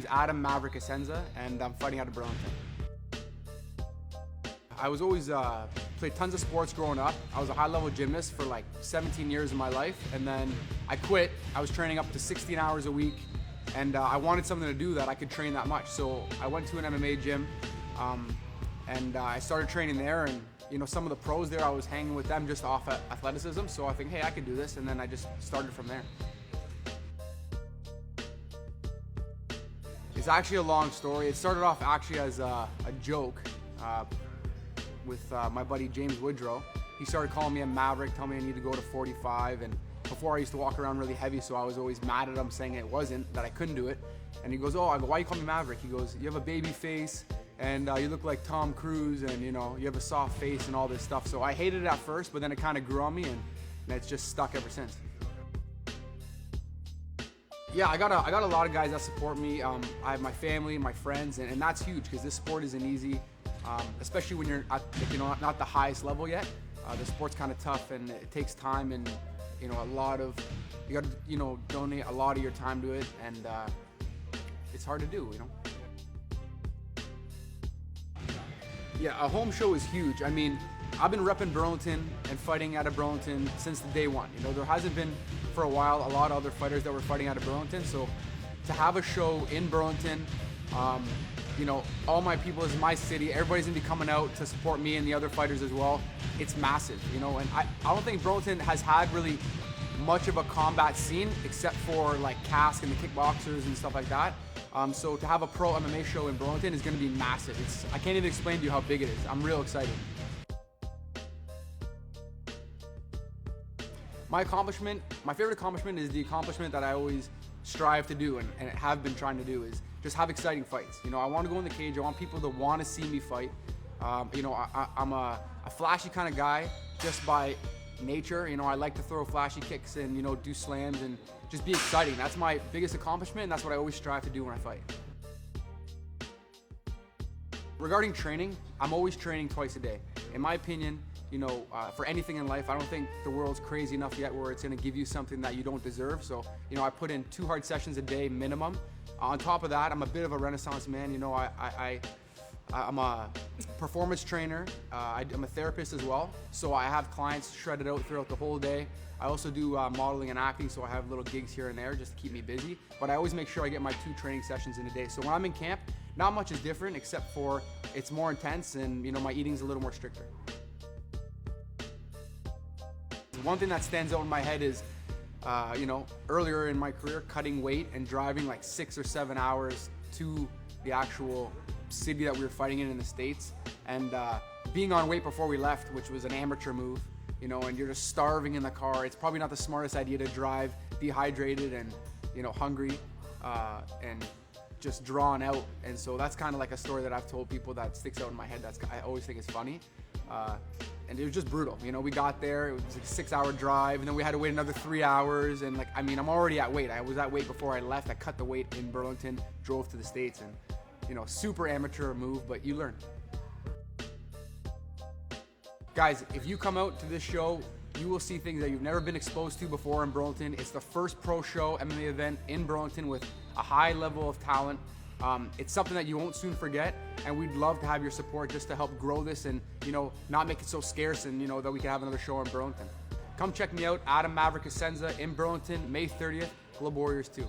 name's Adam Maverick Assenza, and I'm fighting out of Burlington. I was always played tons of sports growing up. I was a high-level gymnast for like 17 years of my life, and then I quit. I was training up to 16 hours a week, and I wanted something to do that I could train that much. So I went to an MMA gym, and I started training there. And you know, some of the pros there, I was hanging with them just off athleticism. So I think, hey, I could do this, and then I just started from there. It's actually a long story. It started off actually as a joke with my buddy James Woodrow. He started calling me a Maverick, telling me I need to go to 45, and before I used to walk around really heavy, so I was always mad at him saying it wasn't, that I couldn't do it. And he goes, oh, I go, why you call me Maverick? He goes, you have a baby face, and you look like Tom Cruise, and you know, you have a soft face and all this stuff. So I hated it at first, but then it kind of grew on me, and it's just stuck ever since. Yeah, I got a lot of guys that support me. I have my family, my friends, and that's huge because this sport isn't easy, especially when you're at, not the highest level yet. The sport's kind of tough, and it takes time, and you got to donate a lot of your time to it, and it's hard to do, Yeah, a home show is huge. I mean, I've been repping Burlington and fighting out of Burlington since the day one. There hasn't been for a while a lot of other fighters that were fighting out of Burlington. So to have a show in Burlington, all my people, is my city. Everybody's gonna be coming out to support me and the other fighters as well. It's massive, and I don't think Burlington has had really much of a combat scene except for like Cask and the kickboxers and stuff like that. So to have a pro MMA show in Burlington is gonna be massive. I can't even explain to you how big it is. I'm real excited. My favorite accomplishment is the accomplishment that I always strive to do and have been trying to do, is just have exciting fights. I want to go in the cage. I want people to want to see me fight. I'm a flashy kind of guy just by nature. I like to throw flashy kicks and do slams and just be exciting. That's my biggest accomplishment, and that's what I always strive to do when I fight. Regarding training, I'm always training twice a day. In my opinion, for anything in life, I don't think the world's crazy enough yet where it's going to give you something that you don't deserve. So, I put in 2 hard sessions a day minimum. On top of that, I'm a bit of a renaissance man. I'm a performance trainer. I'm a therapist as well. So I have clients shredded out throughout the whole day. I also do modeling and acting, so I have little gigs here and there just to keep me busy. But I always make sure I get my 2 training sessions in a day. So when I'm in camp, not much is different except for it's more intense and my eating's a little more stricter. One thing that stands out in my head is, earlier in my career, cutting weight and driving like 6 or 7 hours to the actual city that we were fighting in the States, and being on weight before we left, which was an amateur move, and you're just starving in the car. It's probably not the smartest idea to drive dehydrated and, hungry and just drawn out. And so that's kind of like a story that I've told people that sticks out in my head. I always think is funny. And it was just brutal. We got there, it was like a 6-hour drive, and then we had to wait another 3 hours. And I'm already at weight. I was at weight before I left. I cut the weight in Burlington, drove to the States, and super amateur move, but you learn. Guys, if you come out to this show, you will see things that you've never been exposed to before in Burlington. It's the first pro show MMA event in Burlington with a high level of talent. It's something that you won't soon forget, and we'd love to have your support just to help grow this and not make it so scarce, and that we can have another show in Burlington. Come check me out, Adam Maverick Assenza in Burlington, May 30th, Club Warriors 2.